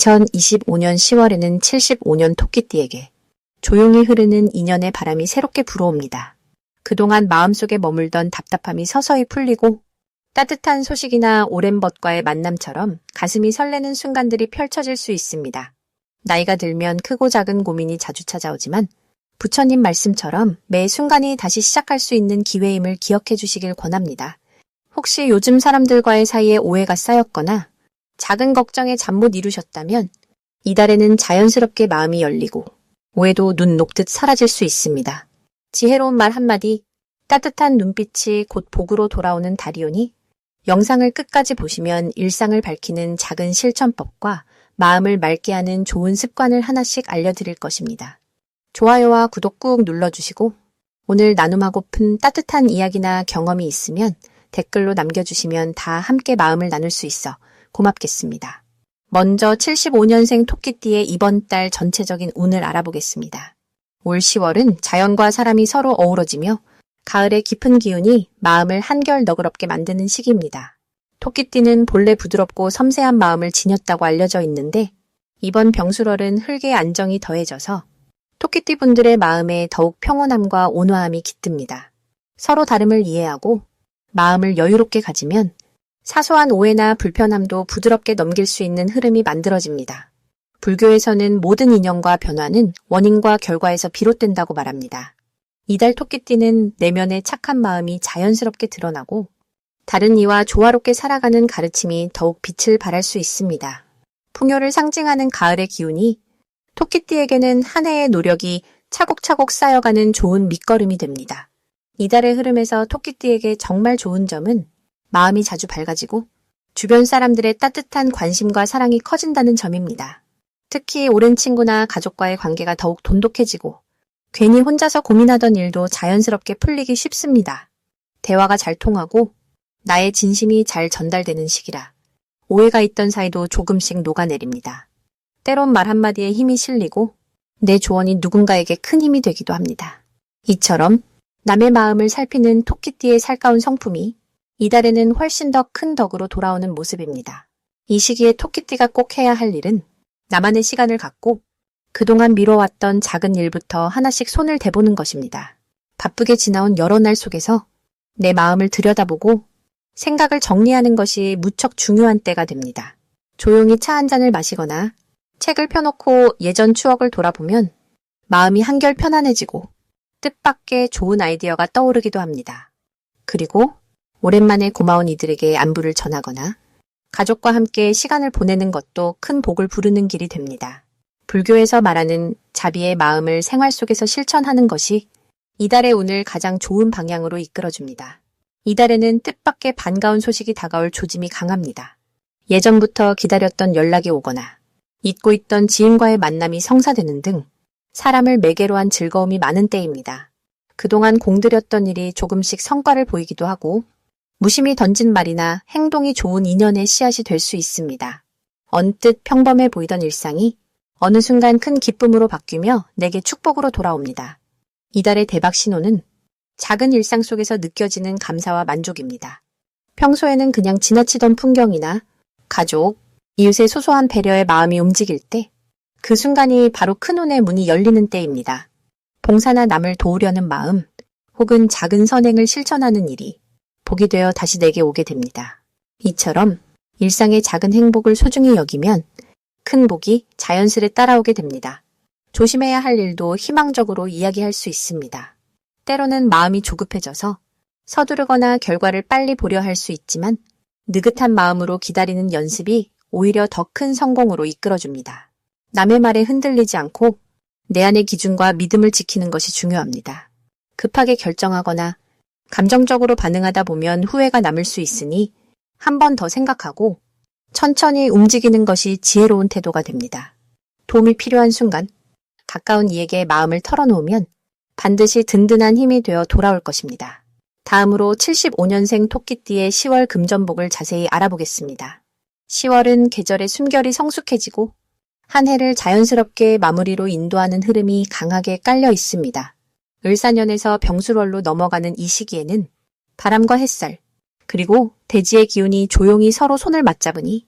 2025년 10월에는 75년 토끼띠에게 조용히 흐르는 인연의 바람이 새롭게 불어옵니다. 그동안 마음속에 머물던 답답함이 서서히 풀리고 따뜻한 소식이나 오랜 벗과의 만남처럼 가슴이 설레는 순간들이 펼쳐질 수 있습니다. 나이가 들면 크고 작은 고민이 자주 찾아오지만 부처님 말씀처럼 매 순간이 다시 시작할 수 있는 기회임을 기억해 주시길 권합니다. 혹시 요즘 사람들과의 사이에 오해가 쌓였거나 작은 걱정에 잠 못 이루셨다면 이달에는 자연스럽게 마음이 열리고 오해도 눈 녹듯 사라질 수 있습니다. 지혜로운 말 한마디, 따뜻한 눈빛이 곧 복으로 돌아오는 달이 오니 영상을 끝까지 보시면 일상을 밝히는 작은 실천법과 마음을 맑게 하는 좋은 습관을 하나씩 알려드릴 것입니다. 좋아요와 구독 꾹 눌러주시고 오늘 나눔하고픈 따뜻한 이야기나 경험이 있으면 댓글로 남겨주시면 다 함께 마음을 나눌 수 있어 고맙겠습니다. 먼저 75년생 토끼띠의 이번 달 전체적인 운을 알아보겠습니다. 올 10월은 자연과 사람이 서로 어우러지며 가을의 깊은 기운이 마음을 한결 너그럽게 만드는 시기입니다. 토끼띠는 본래 부드럽고 섬세한 마음을 지녔다고 알려져 있는데 이번 병술월은 흙의 안정이 더해져서 토끼띠 분들의 마음에 더욱 평온함과 온화함이 깃듭니다. 서로 다름을 이해하고 마음을 여유롭게 가지면 사소한 오해나 불편함도 부드럽게 넘길 수 있는 흐름이 만들어집니다. 불교에서는 모든 인연과 변화는 원인과 결과에서 비롯된다고 말합니다. 이달 토끼띠는 내면의 착한 마음이 자연스럽게 드러나고 다른 이와 조화롭게 살아가는 가르침이 더욱 빛을 발할 수 있습니다. 풍요를 상징하는 가을의 기운이 토끼띠에게는 한 해의 노력이 차곡차곡 쌓여가는 좋은 밑거름이 됩니다. 이달의 흐름에서 토끼띠에게 정말 좋은 점은 마음이 자주 밝아지고 주변 사람들의 따뜻한 관심과 사랑이 커진다는 점입니다. 특히 오랜 친구나 가족과의 관계가 더욱 돈독해지고 괜히 혼자서 고민하던 일도 자연스럽게 풀리기 쉽습니다. 대화가 잘 통하고 나의 진심이 잘 전달되는 시기라 오해가 있던 사이도 조금씩 녹아내립니다. 때론 말 한마디에 힘이 실리고 내 조언이 누군가에게 큰 힘이 되기도 합니다. 이처럼 남의 마음을 살피는 토끼띠의 살가운 성품이 이달에는 훨씬 더 큰 덕으로 돌아오는 모습입니다. 이 시기에 토끼띠가 꼭 해야 할 일은 나만의 시간을 갖고 그동안 미뤄왔던 작은 일부터 하나씩 손을 대보는 것입니다. 바쁘게 지나온 여러 날 속에서 내 마음을 들여다보고 생각을 정리하는 것이 무척 중요한 때가 됩니다. 조용히 차 한 잔을 마시거나 책을 펴놓고 예전 추억을 돌아보면 마음이 한결 편안해지고 뜻밖의 좋은 아이디어가 떠오르기도 합니다. 그리고 오랜만에 고마운 이들에게 안부를 전하거나 가족과 함께 시간을 보내는 것도 큰 복을 부르는 길이 됩니다. 불교에서 말하는 자비의 마음을 생활 속에서 실천하는 것이 이달의 운을 가장 좋은 방향으로 이끌어줍니다. 이달에는 뜻밖의 반가운 소식이 다가올 조짐이 강합니다. 예전부터 기다렸던 연락이 오거나 잊고 있던 지인과의 만남이 성사되는 등 사람을 매개로 한 즐거움이 많은 때입니다. 그동안 공들였던 일이 조금씩 성과를 보이기도 하고 무심히 던진 말이나 행동이 좋은 인연의 씨앗이 될 수 있습니다. 언뜻 평범해 보이던 일상이 어느 순간 큰 기쁨으로 바뀌며 내게 축복으로 돌아옵니다. 이달의 대박 신호는 작은 일상 속에서 느껴지는 감사와 만족입니다. 평소에는 그냥 지나치던 풍경이나 가족, 이웃의 소소한 배려에 마음이 움직일 때 그 순간이 바로 큰 운의 문이 열리는 때입니다. 봉사나 남을 도우려는 마음 혹은 작은 선행을 실천하는 일이 복이 되어 다시 내게 오게 됩니다. 이처럼 일상의 작은 행복을 소중히 여기면 큰 복이 자연스레 따라오게 됩니다. 조심해야 할 일도 희망적으로 이야기할 수 있습니다. 때로는 마음이 조급해져서 서두르거나 결과를 빨리 보려 할 수 있지만 느긋한 마음으로 기다리는 연습이 오히려 더 큰 성공으로 이끌어줍니다. 남의 말에 흔들리지 않고 내 안의 기준과 믿음을 지키는 것이 중요합니다. 급하게 결정하거나 감정적으로 반응하다 보면 후회가 남을 수 있으니 한 번 더 생각하고 천천히 움직이는 것이 지혜로운 태도가 됩니다. 도움이 필요한 순간 가까운 이에게 마음을 털어놓으면 반드시 든든한 힘이 되어 돌아올 것입니다. 다음으로 75년생 토끼띠의 10월 금전복을 자세히 알아보겠습니다. 10월은 계절의 숨결이 성숙해지고 한 해를 자연스럽게 마무리로 인도하는 흐름이 강하게 깔려 있습니다. 을사년에서 병술월로 넘어가는 이 시기에는 바람과 햇살, 그리고 대지의 기운이 조용히 서로 손을 맞잡으니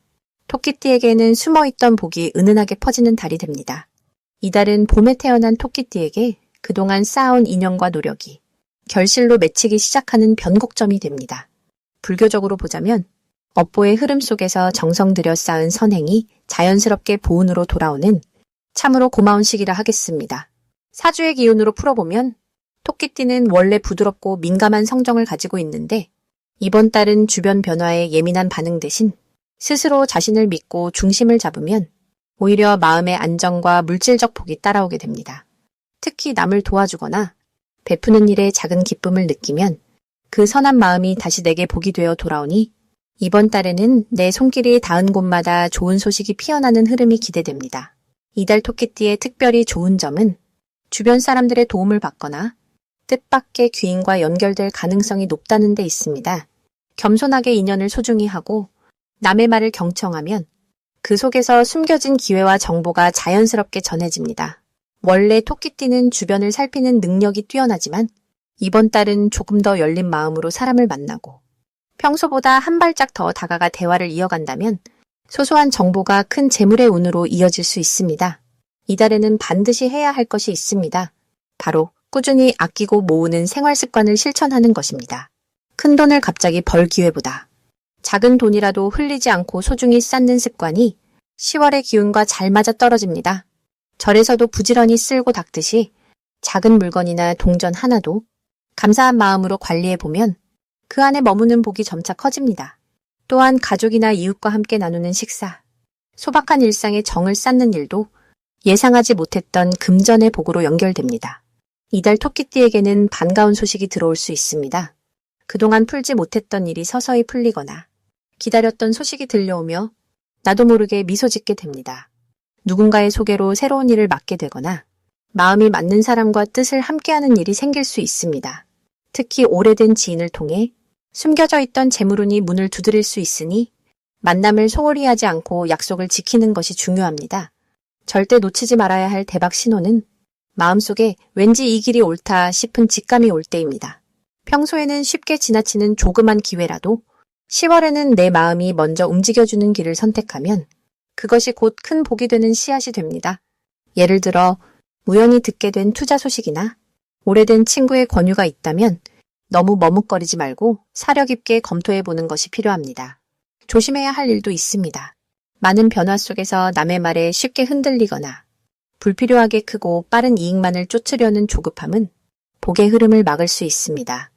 토끼띠에게는 숨어있던 복이 은은하게 퍼지는 달이 됩니다. 이달은 봄에 태어난 토끼띠에게 그동안 쌓아온 인연과 노력이 결실로 맺히기 시작하는 변곡점이 됩니다. 불교적으로 보자면 업보의 흐름 속에서 정성 들여 쌓은 선행이 자연스럽게 보은으로 돌아오는 참으로 고마운 시기라 하겠습니다. 사주의 기운으로 풀어보면 토끼띠는 원래 부드럽고 민감한 성정을 가지고 있는데 이번 달은 주변 변화에 예민한 반응 대신 스스로 자신을 믿고 중심을 잡으면 오히려 마음의 안정과 물질적 복이 따라오게 됩니다. 특히 남을 도와주거나 베푸는 일에 작은 기쁨을 느끼면 그 선한 마음이 다시 내게 복이 되어 돌아오니 이번 달에는 내 손길이 닿은 곳마다 좋은 소식이 피어나는 흐름이 기대됩니다. 이달 토끼띠의 특별히 좋은 점은 주변 사람들의 도움을 받거나 뜻밖의 귀인과 연결될 가능성이 높다는 데 있습니다. 겸손하게 인연을 소중히 하고 남의 말을 경청하면 그 속에서 숨겨진 기회와 정보가 자연스럽게 전해집니다. 원래 토끼띠는 주변을 살피는 능력이 뛰어나지만 이번 달은 조금 더 열린 마음으로 사람을 만나고 평소보다 한 발짝 더 다가가 대화를 이어간다면 소소한 정보가 큰 재물의 운으로 이어질 수 있습니다. 이달에는 반드시 해야 할 것이 있습니다. 바로 꾸준히 아끼고 모으는 생활 습관을 실천하는 것입니다. 큰 돈을 갑자기 벌 기회보다 작은 돈이라도 흘리지 않고 소중히 쌓는 습관이 10월의 기운과 잘 맞아떨어집니다. 절에서도 부지런히 쓸고 닦듯이 작은 물건이나 동전 하나도 감사한 마음으로 관리해보면 그 안에 머무는 복이 점차 커집니다. 또한 가족이나 이웃과 함께 나누는 식사, 소박한 일상에 정을 쌓는 일도 예상하지 못했던 금전의 복으로 연결됩니다. 이달 토끼띠에게는 반가운 소식이 들어올 수 있습니다. 그동안 풀지 못했던 일이 서서히 풀리거나 기다렸던 소식이 들려오며 나도 모르게 미소 짓게 됩니다. 누군가의 소개로 새로운 일을 맡게 되거나 마음이 맞는 사람과 뜻을 함께하는 일이 생길 수 있습니다. 특히 오래된 지인을 통해 숨겨져 있던 재물운이 문을 두드릴 수 있으니 만남을 소홀히 하지 않고 약속을 지키는 것이 중요합니다. 절대 놓치지 말아야 할 대박 신호는 마음속에 왠지 이 길이 옳다 싶은 직감이 올 때입니다. 평소에는 쉽게 지나치는 조그만 기회라도 10월에는 내 마음이 먼저 움직여주는 길을 선택하면 그것이 곧 큰 복이 되는 씨앗이 됩니다. 예를 들어 우연히 듣게 된 투자 소식이나 오래된 친구의 권유가 있다면 너무 머뭇거리지 말고 사려 깊게 검토해보는 것이 필요합니다. 조심해야 할 일도 있습니다. 많은 변화 속에서 남의 말에 쉽게 흔들리거나 불필요하게 크고 빠른 이익만을 쫓으려는 조급함은 복의 흐름을 막을 수 있습니다.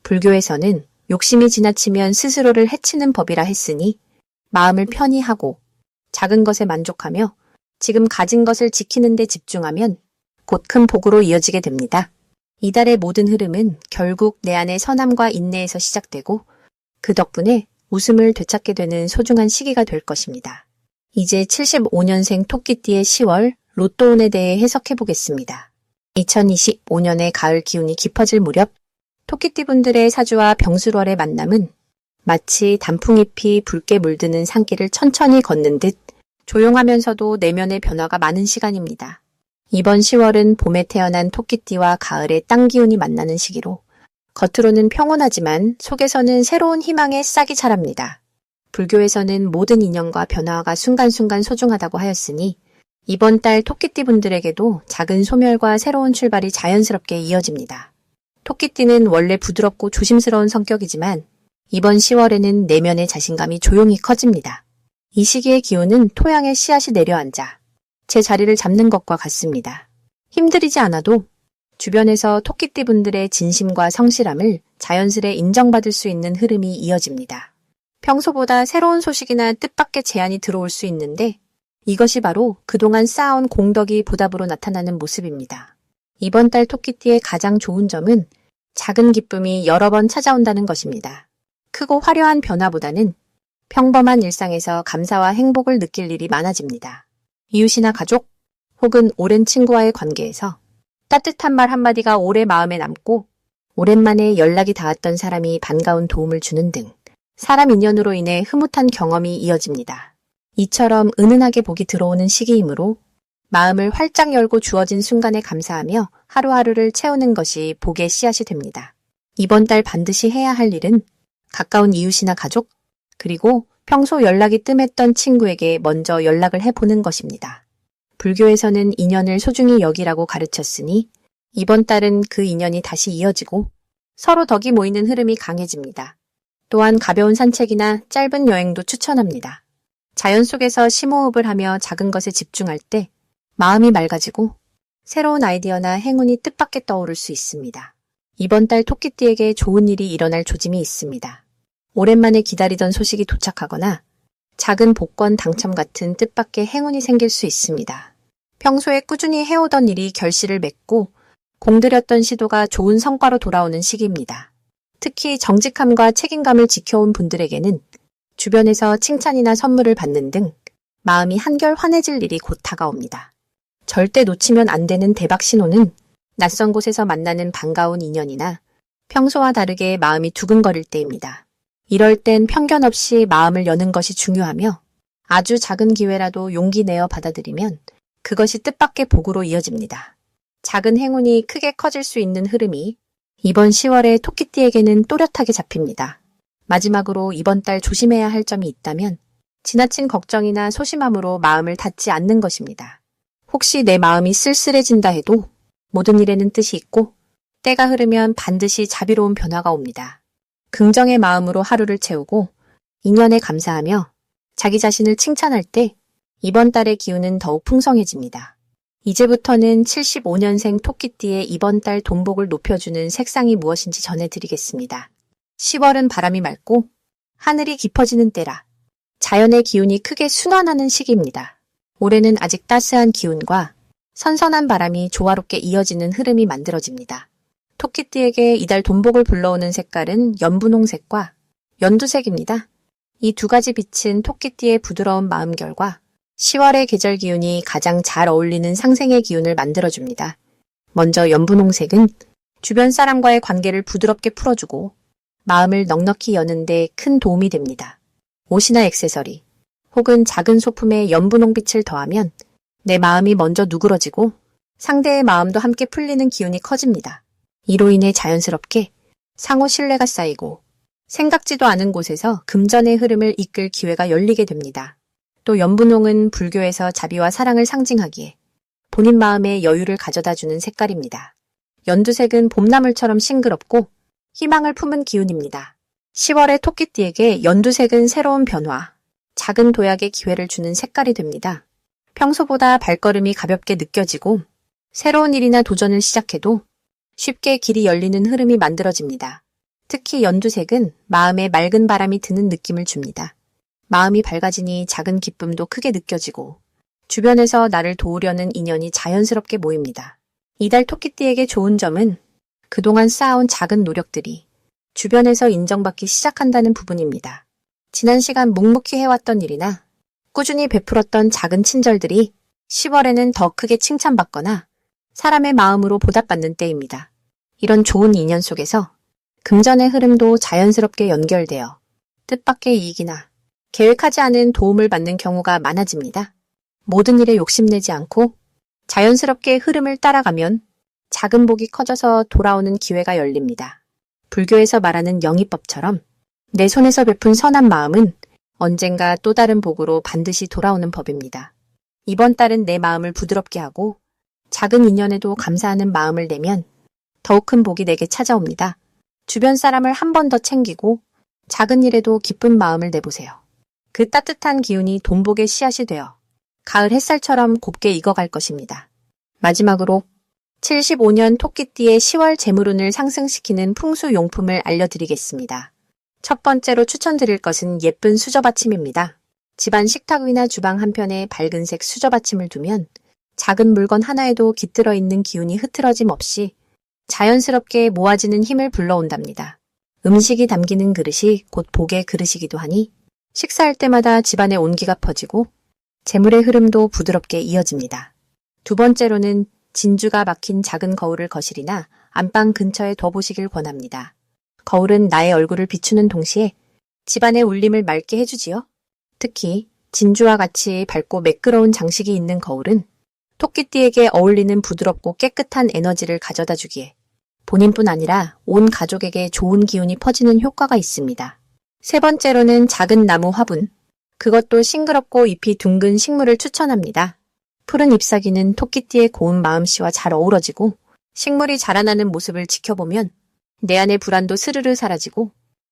불교에서는 욕심이 지나치면 스스로를 해치는 법이라 했으니 마음을 편히 하고 작은 것에 만족하며 지금 가진 것을 지키는 데 집중하면 곧 큰 복으로 이어지게 됩니다. 이달의 모든 흐름은 결국 내 안의 선함과 인내에서 시작되고 그 덕분에 웃음을 되찾게 되는 소중한 시기가 될 것입니다. 이제 75년생 토끼띠의 10월 로또운에 대해 해석해 보겠습니다. 2025년의 가을 기운이 깊어질 무렵 토끼띠 분들의 사주와 병술월의 만남은 마치 단풍잎이 붉게 물드는 산길을 천천히 걷는 듯 조용하면서도 내면의 변화가 많은 시간입니다. 이번 10월은 봄에 태어난 토끼띠와 가을의 땅 기운이 만나는 시기로 겉으로는 평온하지만 속에서는 새로운 희망의 싹이 자랍니다. 불교에서는 모든 인연과 변화가 순간순간 소중하다고 하였으니 이번 달 토끼띠 분들에게도 작은 소멸과 새로운 출발이 자연스럽게 이어집니다. 토끼띠는 원래 부드럽고 조심스러운 성격이지만 이번 10월에는 내면의 자신감이 조용히 커집니다. 이 시기의 기운은 토양의 씨앗이 내려앉아 제 자리를 잡는 것과 같습니다. 힘들이지 않아도 주변에서 토끼띠 분들의 진심과 성실함을 자연스레 인정받을 수 있는 흐름이 이어집니다. 평소보다 새로운 소식이나 뜻밖의 제안이 들어올 수 있는데 이것이 바로 그동안 쌓아온 공덕이 보답으로 나타나는 모습입니다. 이번 달 토끼띠의 가장 좋은 점은 작은 기쁨이 여러 번 찾아온다는 것입니다. 크고 화려한 변화보다는 평범한 일상에서 감사와 행복을 느낄 일이 많아집니다. 이웃이나 가족 혹은 오랜 친구와의 관계에서 따뜻한 말 한마디가 오래 마음에 남고 오랜만에 연락이 닿았던 사람이 반가운 도움을 주는 등 사람 인연으로 인해 흐뭇한 경험이 이어집니다. 이처럼 은은하게 복이 들어오는 시기이므로 마음을 활짝 열고 주어진 순간에 감사하며 하루하루를 채우는 것이 복의 씨앗이 됩니다. 이번 달 반드시 해야 할 일은 가까운 이웃이나 가족, 그리고 평소 연락이 뜸했던 친구에게 먼저 연락을 해보는 것입니다. 불교에서는 인연을 소중히 여기라고 가르쳤으니 이번 달은 그 인연이 다시 이어지고 서로 덕이 모이는 흐름이 강해집니다. 또한 가벼운 산책이나 짧은 여행도 추천합니다. 자연 속에서 심호흡을 하며 작은 것에 집중할 때 마음이 맑아지고 새로운 아이디어나 행운이 뜻밖의 떠오를 수 있습니다. 이번 달 토끼띠에게 좋은 일이 일어날 조짐이 있습니다. 오랜만에 기다리던 소식이 도착하거나 작은 복권 당첨 같은 뜻밖의 행운이 생길 수 있습니다. 평소에 꾸준히 해오던 일이 결실을 맺고 공들였던 시도가 좋은 성과로 돌아오는 시기입니다. 특히 정직함과 책임감을 지켜온 분들에게는 주변에서 칭찬이나 선물을 받는 등 마음이 한결 환해질 일이 곧 다가옵니다. 절대 놓치면 안 되는 대박 신호는 낯선 곳에서 만나는 반가운 인연이나 평소와 다르게 마음이 두근거릴 때입니다. 이럴 땐 편견 없이 마음을 여는 것이 중요하며 아주 작은 기회라도 용기 내어 받아들이면 그것이 뜻밖의 복으로 이어집니다. 작은 행운이 크게 커질 수 있는 흐름이 이번 10월에 토끼띠에게는 또렷하게 잡힙니다. 마지막으로 이번 달 조심해야 할 점이 있다면 지나친 걱정이나 소심함으로 마음을 닫지 않는 것입니다. 혹시 내 마음이 쓸쓸해진다 해도 모든 일에는 뜻이 있고 때가 흐르면 반드시 자비로운 변화가 옵니다. 긍정의 마음으로 하루를 채우고 인연에 감사하며 자기 자신을 칭찬할 때 이번 달의 기운은 더욱 풍성해집니다. 이제부터는 75년생 토끼띠의 이번 달 돈복을 높여주는 색상이 무엇인지 전해드리겠습니다. 10월은 바람이 맑고 하늘이 깊어지는 때라 자연의 기운이 크게 순환하는 시기입니다. 올해는 아직 따스한 기운과 선선한 바람이 조화롭게 이어지는 흐름이 만들어집니다. 토끼띠에게 이달 돈복을 불러오는 색깔은 연분홍색과 연두색입니다. 이 두 가지 빛은 토끼띠의 부드러운 마음결과 10월의 계절 기운이 가장 잘 어울리는 상생의 기운을 만들어줍니다. 먼저 연분홍색은 주변 사람과의 관계를 부드럽게 풀어주고 마음을 넉넉히 여는 데 큰 도움이 됩니다. 옷이나 액세서리 혹은 작은 소품에 연분홍빛을 더하면 내 마음이 먼저 누그러지고 상대의 마음도 함께 풀리는 기운이 커집니다. 이로 인해 자연스럽게 상호 신뢰가 쌓이고 생각지도 않은 곳에서 금전의 흐름을 이끌 기회가 열리게 됩니다. 또 연분홍은 불교에서 자비와 사랑을 상징하기에 본인 마음에 여유를 가져다주는 색깔입니다. 연두색은 봄나물처럼 싱그럽고 희망을 품은 기운입니다. 10월의 토끼띠에게 연두색은 새로운 변화, 작은 도약의 기회를 주는 색깔이 됩니다. 평소보다 발걸음이 가볍게 느껴지고 새로운 일이나 도전을 시작해도 쉽게 길이 열리는 흐름이 만들어집니다. 특히 연두색은 마음에 맑은 바람이 드는 느낌을 줍니다. 마음이 밝아지니 작은 기쁨도 크게 느껴지고 주변에서 나를 도우려는 인연이 자연스럽게 모입니다. 이달 토끼띠에게 좋은 점은 그동안 쌓아온 작은 노력들이 주변에서 인정받기 시작한다는 부분입니다. 지난 시간 묵묵히 해왔던 일이나 꾸준히 베풀었던 작은 친절들이 10월에는 더 크게 칭찬받거나 사람의 마음으로 보답받는 때입니다. 이런 좋은 인연 속에서 금전의 흐름도 자연스럽게 연결되어 뜻밖의 이익이나 계획하지 않은 도움을 받는 경우가 많아집니다. 모든 일에 욕심내지 않고 자연스럽게 흐름을 따라가면 작은 복이 커져서 돌아오는 기회가 열립니다. 불교에서 말하는 영이법처럼 내 손에서 베푼 선한 마음은 언젠가 또 다른 복으로 반드시 돌아오는 법입니다. 이번 달은 내 마음을 부드럽게 하고 작은 인연에도 감사하는 마음을 내면 더욱 큰 복이 내게 찾아옵니다. 주변 사람을 한 번 더 챙기고 작은 일에도 기쁜 마음을 내보세요. 그 따뜻한 기운이 돈복의 씨앗이 되어 가을 햇살처럼 곱게 익어갈 것입니다. 마지막으로 75년 토끼띠의 10월 재물운을 상승시키는 풍수용품을 알려드리겠습니다. 첫 번째로 추천드릴 것은 예쁜 수저받침입니다. 집안 식탁 위나 주방 한편에 밝은색 수저받침을 두면 작은 물건 하나에도 깃들어 있는 기운이 흐트러짐 없이 자연스럽게 모아지는 힘을 불러온답니다. 음식이 담기는 그릇이 곧 복의 그릇이기도 하니 식사할 때마다 집안에 온기가 퍼지고 재물의 흐름도 부드럽게 이어집니다. 두 번째로는 진주가 막힌 작은 거울을 거실이나 안방 근처에 둬보시길 권합니다. 거울은 나의 얼굴을 비추는 동시에 집안의 울림을 맑게 해주지요. 특히 진주와 같이 밝고 매끄러운 장식이 있는 거울은 토끼띠에게 어울리는 부드럽고 깨끗한 에너지를 가져다 주기에 본인뿐 아니라 온 가족에게 좋은 기운이 퍼지는 효과가 있습니다. 세 번째로는 작은 나무 화분, 그것도 싱그럽고 잎이 둥근 식물을 추천합니다. 푸른 잎사귀는 토끼띠의 고운 마음씨와 잘 어우러지고 식물이 자라나는 모습을 지켜보면 내 안의 불안도 스르르 사라지고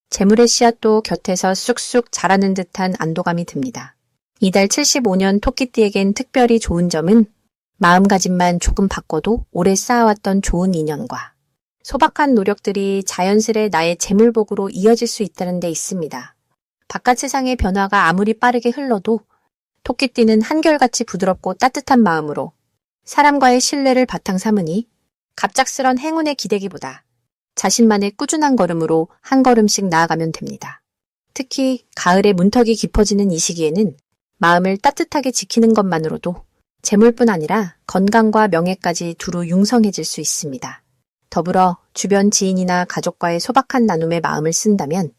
재물의 씨앗도 곁에서 쑥쑥 자라는 듯한 안도감이 듭니다. 이달 75년 토끼띠에겐 특별히 좋은 점은 마음가짐만 조금 바꿔도 오래 쌓아왔던 좋은 인연과 소박한 노력들이 자연스레 나의 재물복으로 이어질 수 있다는 데 있습니다. 바깥 세상의 변화가 아무리 빠르게 흘러도 토끼띠는 한결같이 부드럽고 따뜻한 마음으로 사람과의 신뢰를 바탕 삼으니 갑작스런 행운에 기대기보다 자신만의 꾸준한 걸음으로 한 걸음씩 나아가면 됩니다. 특히 가을에 문턱이 깊어지는 이 시기에는 마음을 따뜻하게 지키는 것만으로도 재물뿐 아니라 건강과 명예까지 두루 융성해질 수 있습니다. 더불어 주변 지인이나 가족과의 소박한 나눔에 마음을 쓴다면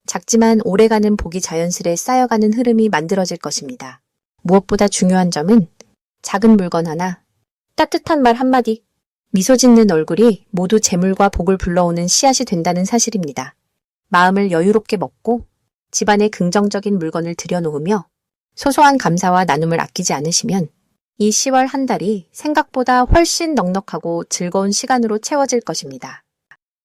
작지만 오래가는 복이 자연스레 쌓여가는 흐름이 만들어질 것입니다. 무엇보다 중요한 점은 작은 물건 하나, 따뜻한 말 한마디, 미소 짓는 얼굴이 모두 재물과 복을 불러오는 씨앗이 된다는 사실입니다. 마음을 여유롭게 먹고 집안에 긍정적인 물건을 들여놓으며 소소한 감사와 나눔을 아끼지 않으시면 이 10월 한 달이 생각보다 훨씬 넉넉하고 즐거운 시간으로 채워질 것입니다.